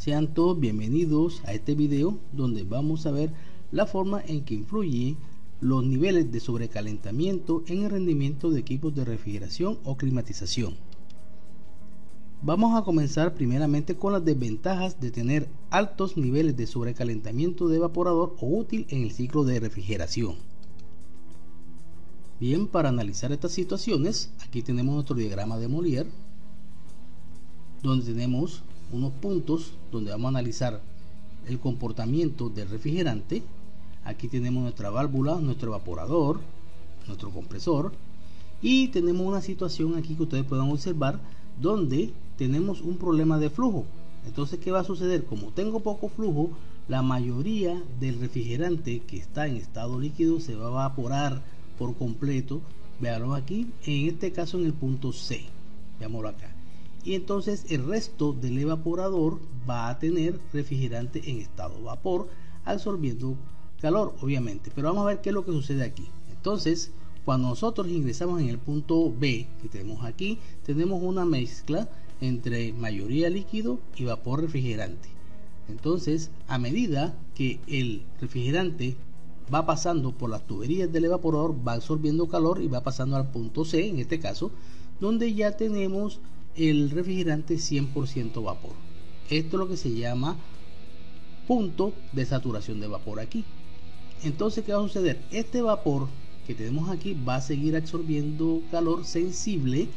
Sean todos bienvenidos a este video donde vamos a ver la forma en que influye los niveles de sobrecalentamiento en el rendimiento de equipos de refrigeración o climatización. Vamos a comenzar primeramente con las desventajas de tener altos niveles de sobrecalentamiento de evaporador o útil en el ciclo de refrigeración. Bien, para analizar estas situaciones, aquí tenemos nuestro diagrama de Molière, donde tenemos unos puntos donde vamos a analizar el comportamiento del refrigerante. Aquí tenemos nuestra válvula, nuestro evaporador, nuestro compresor, y tenemos una situación aquí que ustedes puedan observar donde tenemos un problema de flujo. Entonces, ¿qué va a suceder? Como tengo poco flujo, la mayoría del refrigerante que está en estado líquido se va a evaporar por completo. Veanlo aquí, en este caso en el punto C, veámoslo acá. Y entonces el resto del evaporador va a tener refrigerante en estado vapor, absorbiendo calor, obviamente. Pero vamos a ver qué es lo que sucede aquí. Entonces, cuando nosotros ingresamos en el punto B que tenemos aquí, tenemos una mezcla entre mayoría líquido y vapor refrigerante. Entonces, a medida que el refrigerante va pasando por las tuberías del evaporador, va absorbiendo calor y va pasando al punto C, en este caso, donde ya tenemos el refrigerante 100% vapor. Esto es lo que se llama punto de saturación de vapor aquí. Entonces, ¿qué va a suceder? Este vapor que tenemos aquí va a seguir absorbiendo calor sensible,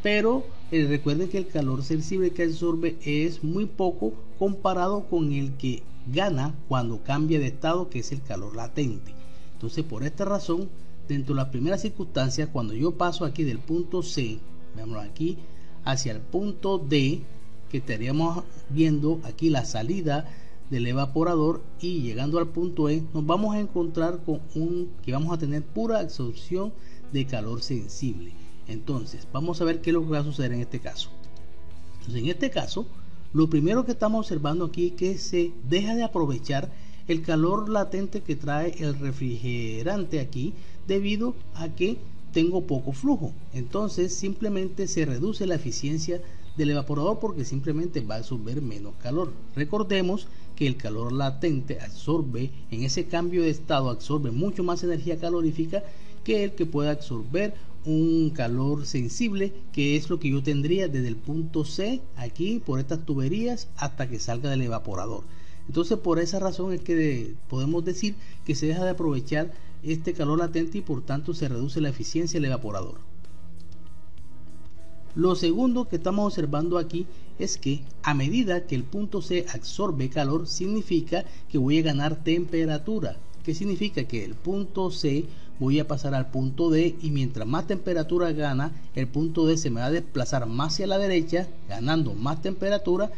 pero recuerden que el calor sensible que absorbe es muy poco comparado con el que gana cuando cambia de estado, que es el calor latente. Entonces, por esta razón, dentro de las primeras circunstancias, cuando yo paso aquí del punto C, veámoslo aquí, hacia el punto D, que estaríamos viendo aquí la salida del evaporador, y llegando al punto E, nos vamos a encontrar con que vamos a tener pura absorción de calor sensible. Entonces, vamos a ver qué es lo que va a suceder en este caso. Entonces, en este caso, lo primero que estamos observando aquí es que se deja de aprovechar el calor latente que trae el refrigerante aquí, debido a que tengo poco flujo. Entonces simplemente se reduce la eficiencia del evaporador porque simplemente va a absorber menos calor. Recordemos que el calor latente absorbe, en ese cambio de estado, absorbe mucho más energía calorífica que el que puede absorber un calor sensible, que es lo que yo tendría desde el punto C aquí por estas tuberías hasta que salga del evaporador. Entonces, por esa razón es que podemos decir que se deja de aprovechar este calor latente y por tanto se reduce la eficiencia del evaporador. Lo segundo que estamos observando aquí es que a medida que el punto C absorbe calor, significa que voy a ganar temperatura. ¿Qué significa? Que el punto C voy a pasar al punto D, y mientras más temperatura gana, el punto D se me va a desplazar más hacia la derecha, ganando más temperatura,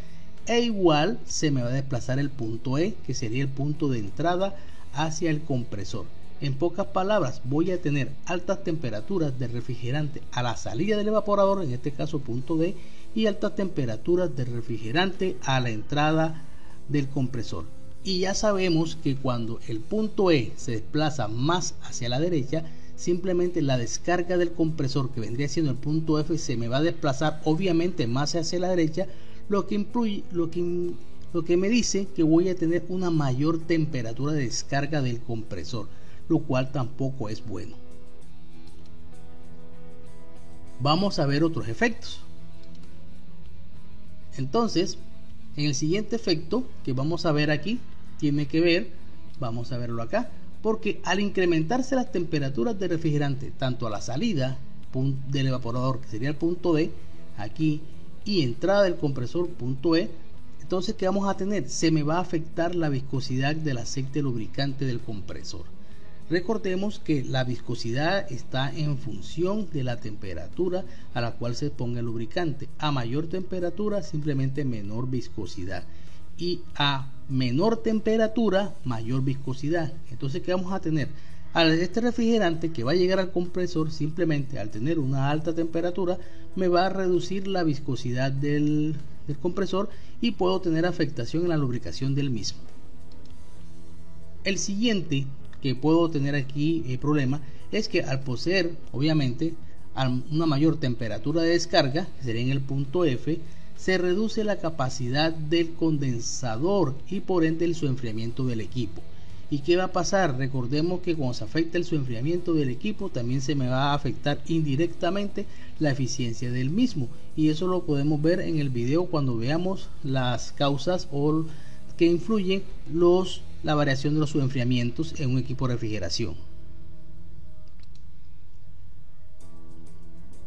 e igual se me va a desplazar el punto E, que sería el punto de entrada hacia el compresor. En pocas palabras, voy a tener altas temperaturas de refrigerante a la salida del evaporador, en este caso punto D, y altas temperaturas de refrigerante a la entrada del compresor. Y ya sabemos que cuando el punto E se desplaza más hacia la derecha, simplemente la descarga del compresor, que vendría siendo el punto F, se me va a desplazar obviamente más hacia la derecha, lo que me dice que voy a tener una mayor temperatura de descarga del compresor, lo cual tampoco es bueno. Vamos a ver otros efectos. Entonces, en el siguiente efecto que vamos a ver aquí, tiene que ver, vamos a verlo acá, porque al incrementarse las temperaturas de refrigerante tanto a la salida del evaporador, que sería el punto D aquí, y entrada del compresor punto E, entonces ¿qué vamos a tener? Se me va a afectar la viscosidad del aceite lubricante del compresor. Recordemos que la viscosidad está en función de la temperatura a la cual se ponga el lubricante. A mayor temperatura, simplemente menor viscosidad, y a menor temperatura, mayor viscosidad. Entonces, ¿qué vamos a tener? Este refrigerante que va a llegar al compresor, simplemente al tener una alta temperatura, me va a reducir la viscosidad del compresor y puedo tener afectación en la lubricación del mismo. El siguiente que puedo tener aquí problema es que al poseer obviamente a una mayor temperatura de descarga, que sería en el punto F, se reduce la capacidad del condensador y por ende su enfriamiento del equipo. ¿Y qué va a pasar? Recordemos que cuando se afecta el enfriamiento del equipo, también se me va a afectar indirectamente la eficiencia del mismo, y eso lo podemos ver en el video cuando veamos las causas o que influyen la variación de los enfriamientos en un equipo de refrigeración.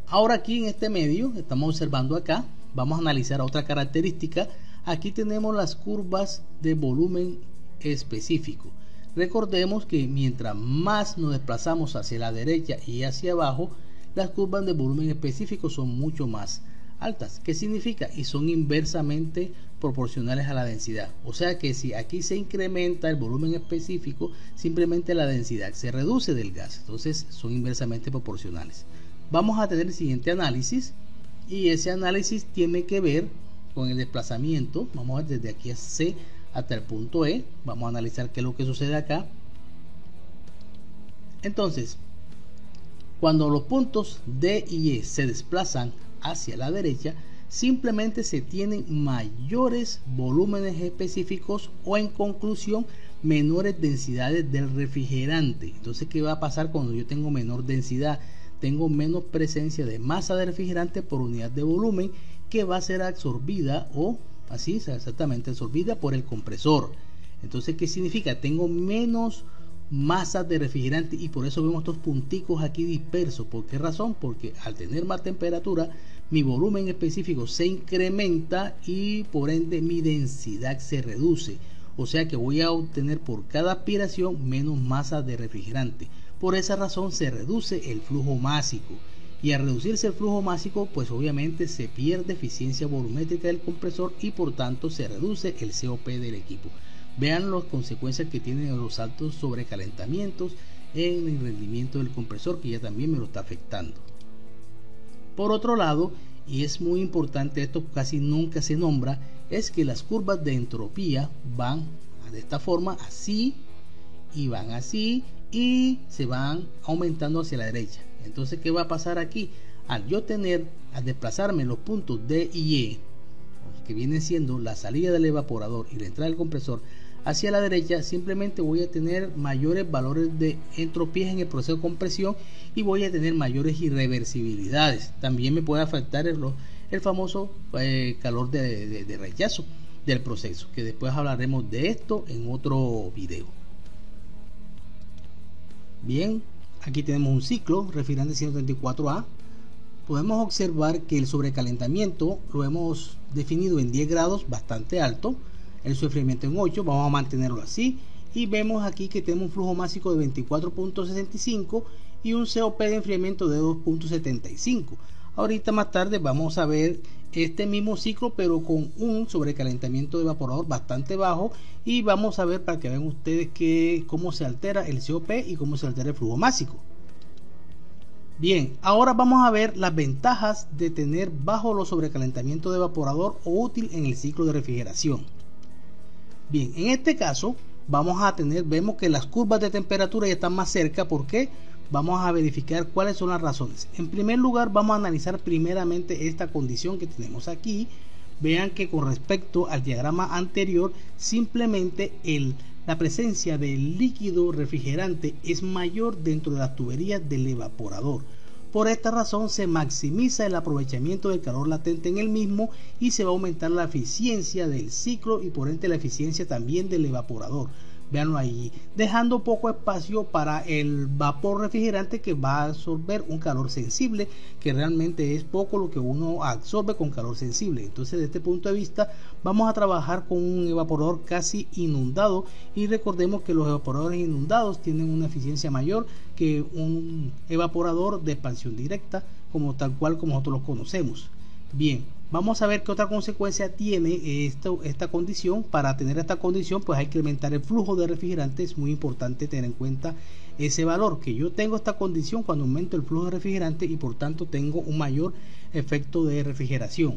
Ahora aquí en este medio estamos observando acá, vamos a analizar otra característica. Aquí tenemos las curvas de volumen específico. Recordemos que mientras más nos desplazamos hacia la derecha y hacia abajo, las curvas de volumen específico son mucho más altas. ¿Qué significa? Y son inversamente proporcionales a la densidad. O sea que si aquí se incrementa el volumen específico, simplemente la densidad se reduce del gas. Entonces son inversamente proporcionales. Vamos a tener el siguiente análisis, y ese análisis tiene que ver con el desplazamiento. Vamos a ver desde aquí a C hasta el punto E. Vamos a analizar qué es lo que sucede acá. Entonces, cuando los puntos D y E se desplazan hacia la derecha, simplemente se tienen mayores volúmenes específicos o, en conclusión, menores densidades del refrigerante. Entonces, ¿qué va a pasar cuando yo tengo menor densidad? Tengo menos presencia de masa de refrigerante por unidad de volumen, que va a ser absorbida o así exactamente absorbida por el compresor. Entonces, ¿qué significa? Tengo menos masa de refrigerante, y por eso vemos estos punticos aquí dispersos. ¿Por qué razón? Porque al tener más temperatura, mi volumen específico se incrementa y por ende mi densidad se reduce. O sea que voy a obtener por cada aspiración menos masa de refrigerante. Por esa razón se reduce el flujo másico, y al reducirse el flujo másico, pues obviamente se pierde eficiencia volumétrica del compresor y por tanto se reduce el COP del equipo. Vean las consecuencias que tienen los altos sobrecalentamientos en el rendimiento del compresor, que ya también me lo está afectando. Por otro lado, y es muy importante, esto casi nunca se nombra, es que las curvas de entropía van de esta forma, así, y van así, y se van aumentando hacia la derecha. Entonces, ¿qué va a pasar aquí? Al desplazarme los puntos D y E, que vienen siendo la salida del evaporador y la entrada del compresor, hacia la derecha, simplemente voy a tener mayores valores de entropías en el proceso de compresión y voy a tener mayores irreversibilidades. También me puede afectar el famoso calor de rechazo del proceso, que después hablaremos de esto en otro video. Bien, aquí tenemos un ciclo refrigerante 134A. Podemos observar que el sobrecalentamiento lo hemos definido en 10 grados, bastante alto. El sufrimiento en 8, vamos a mantenerlo así. Y vemos aquí que tenemos un flujo másico de 24.65 y un COP de enfriamiento de 2.75. Ahorita más tarde vamos a ver este mismo ciclo, pero con un sobrecalentamiento de evaporador bastante bajo, y vamos a ver para que vean ustedes cómo se altera el COP y cómo se altera el flujo másico. Bien, ahora vamos a ver las ventajas de tener bajo los sobrecalentamientos de evaporador o útil en el ciclo de refrigeración. Bien, en este caso vemos que las curvas de temperatura ya están más cerca. ¿Por qué? Vamos a verificar cuáles son las razones. En primer lugar, vamos a analizar primeramente esta condición que tenemos aquí. Vean que con respecto al diagrama anterior, simplemente la presencia del líquido refrigerante es mayor dentro de las tuberías del evaporador. Por esta razón se maximiza el aprovechamiento del calor latente en el mismo y se va a aumentar la eficiencia del ciclo y por ende la eficiencia también del evaporador. Véanlo ahí, dejando poco espacio para el vapor refrigerante, que va a absorber un calor sensible, que realmente es poco lo que uno absorbe con calor sensible. Entonces, desde este punto de vista, vamos a trabajar con un evaporador casi inundado, y recordemos que los evaporadores inundados tienen una eficiencia mayor que un evaporador de expansión directa, como tal cual como nosotros los conocemos. Bien, vamos a ver qué otra consecuencia tiene esta condición. Para tener esta condición, pues hay que incrementar el flujo de refrigerante. Es muy importante tener en cuenta ese valor, que yo tengo esta condición cuando aumento el flujo de refrigerante y por tanto tengo un mayor efecto de refrigeración.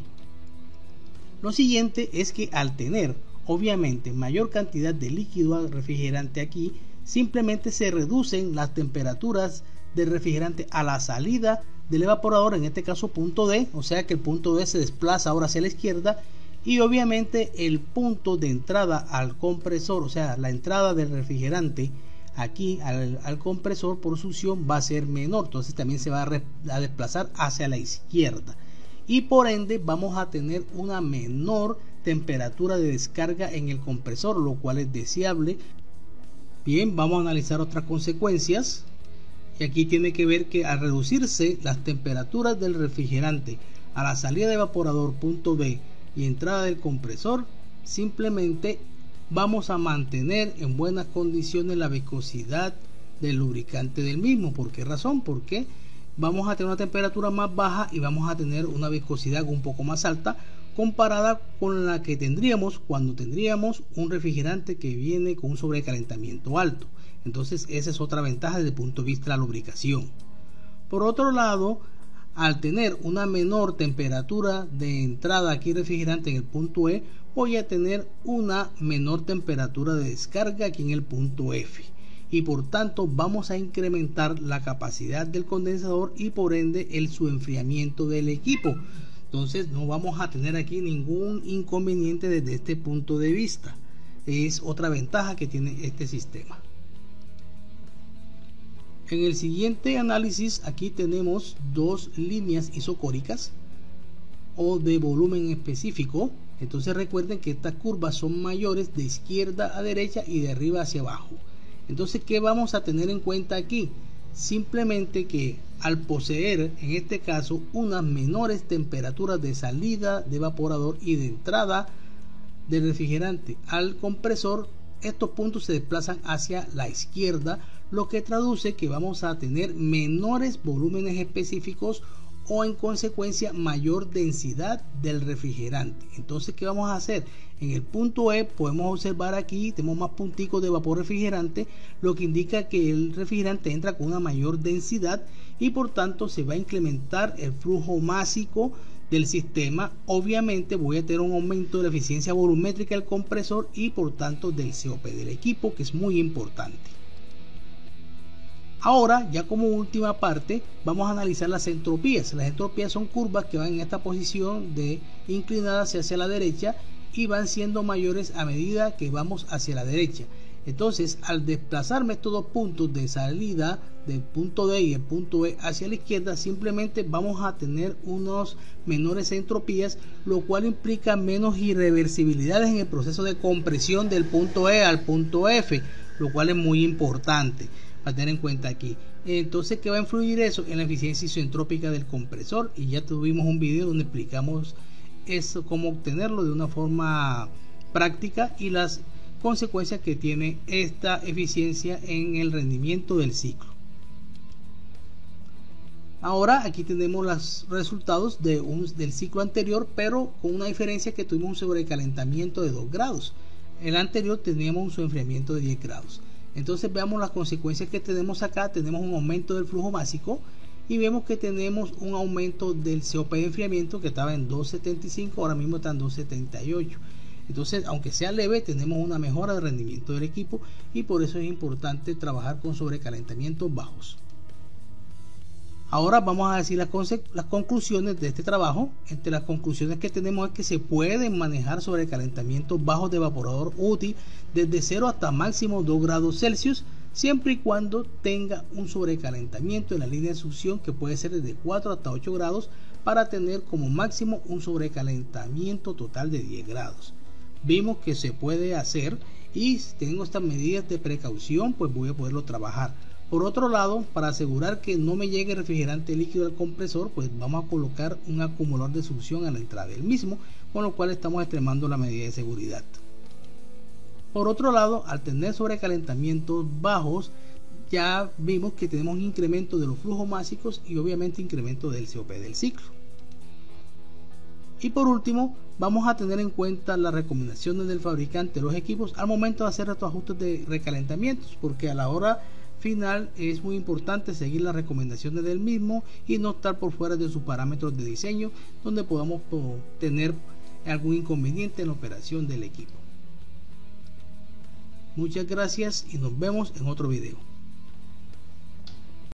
Lo siguiente es que al tener obviamente mayor cantidad de líquido refrigerante aquí, simplemente se reducen las temperaturas del refrigerante a la salida del evaporador, en este caso punto D, o sea que el punto D se desplaza ahora hacia la izquierda, y obviamente el punto de entrada al compresor, o sea la entrada del refrigerante aquí al compresor por succión va a ser menor, entonces también se va a desplazar hacia la izquierda, y por ende vamos a tener una menor temperatura de descarga en el compresor, lo cual es deseable. Bien, vamos a analizar otras consecuencias, y aquí tiene que ver que al reducirse las temperaturas del refrigerante a la salida de evaporador punto B y entrada del compresor, simplemente vamos a mantener en buenas condiciones la viscosidad del lubricante del mismo. ¿Por qué razón? Porque vamos a tener una temperatura más baja y vamos a tener una viscosidad un poco más alta comparada con la que tendríamos cuando tendríamos un refrigerante que viene con un sobrecalentamiento alto. Entonces esa es otra ventaja desde el punto de vista de la lubricación. Por otro lado, al tener una menor temperatura de entrada aquí refrigerante en el punto E, voy a tener una menor temperatura de descarga aquí en el punto F, y por tanto vamos a incrementar la capacidad del condensador y por ende su enfriamiento del equipo. Entonces no vamos a tener aquí ningún inconveniente desde este punto de vista. Es otra ventaja que tiene este sistema. En el siguiente análisis aquí tenemos dos líneas isocóricas o de volumen específico. Entonces recuerden que estas curvas son mayores de izquierda a derecha y de arriba hacia abajo. Entonces, ¿qué vamos a tener en cuenta aquí? Simplemente que al poseer en este caso unas menores temperaturas de salida de evaporador y de entrada del refrigerante al compresor, estos puntos se desplazan hacia la izquierda, lo que traduce que vamos a tener menores volúmenes específicos o en consecuencia mayor densidad del refrigerante. Entonces, ¿qué vamos a hacer? En el punto E podemos observar aquí, tenemos más punticos de vapor refrigerante, lo que indica que el refrigerante entra con una mayor densidad y por tanto se va a incrementar el flujo másico del sistema. Obviamente voy a tener un aumento de la eficiencia volumétrica del compresor y por tanto del COP del equipo, que es muy importante. Ahora, ya como última parte, vamos a analizar las entropías. Las entropías son curvas que van en esta posición de inclinadas hacia la derecha y van siendo mayores a medida que vamos hacia la derecha. Entonces, al desplazarme estos dos puntos de salida del punto D y el punto E hacia la izquierda, simplemente vamos a tener unos menores entropías, lo cual implica menos irreversibilidades en el proceso de compresión del punto E al punto F, lo cual es muy importante para tener en cuenta aquí. Entonces, ¿qué va a influir eso? En la eficiencia isentrópica del compresor, y ya tuvimos un video donde explicamos eso, cómo obtenerlo de una forma práctica y las consecuencias que tiene esta eficiencia en el rendimiento del ciclo. Ahora aquí tenemos los resultados del ciclo anterior, pero con una diferencia, que tuvimos un sobrecalentamiento de 2 grados. El anterior teníamos un sobreenfriamiento de 10 grados. Entonces veamos las consecuencias que tenemos acá. Tenemos un aumento del flujo básico y vemos que tenemos un aumento del COP de enfriamiento, que estaba en 2.75, ahora mismo está en 2.78. Entonces, aunque sea leve, tenemos una mejora de rendimiento del equipo y por eso es importante trabajar con sobrecalentamientos bajos. Ahora vamos a decir las conclusiones de este trabajo. Entre las conclusiones que tenemos es que se pueden manejar sobrecalentamientos bajos de evaporador útil desde 0 hasta máximo 2 grados Celsius, siempre y cuando tenga un sobrecalentamiento en la línea de succión que puede ser desde 4 hasta 8 grados para tener como máximo un sobrecalentamiento total de 10 grados. Vimos que se puede hacer y si tengo estas medidas de precaución, pues voy a poderlo trabajar. Por otro lado, para asegurar que no me llegue refrigerante líquido al compresor, pues vamos a colocar un acumulador de succión a la entrada del mismo, con lo cual estamos extremando la medida de seguridad. Por otro lado, al tener sobrecalentamientos bajos, ya vimos que tenemos un incremento de los flujos básicos y obviamente incremento del COP del ciclo. Y por último, vamos a tener en cuenta las recomendaciones del fabricante de los equipos al momento de hacer estos ajustes de recalentamientos, porque a la hora final es muy importante seguir las recomendaciones del mismo y no estar por fuera de sus parámetros de diseño, donde podamos tener algún inconveniente en la operación del equipo. Muchas gracias y nos vemos en otro video.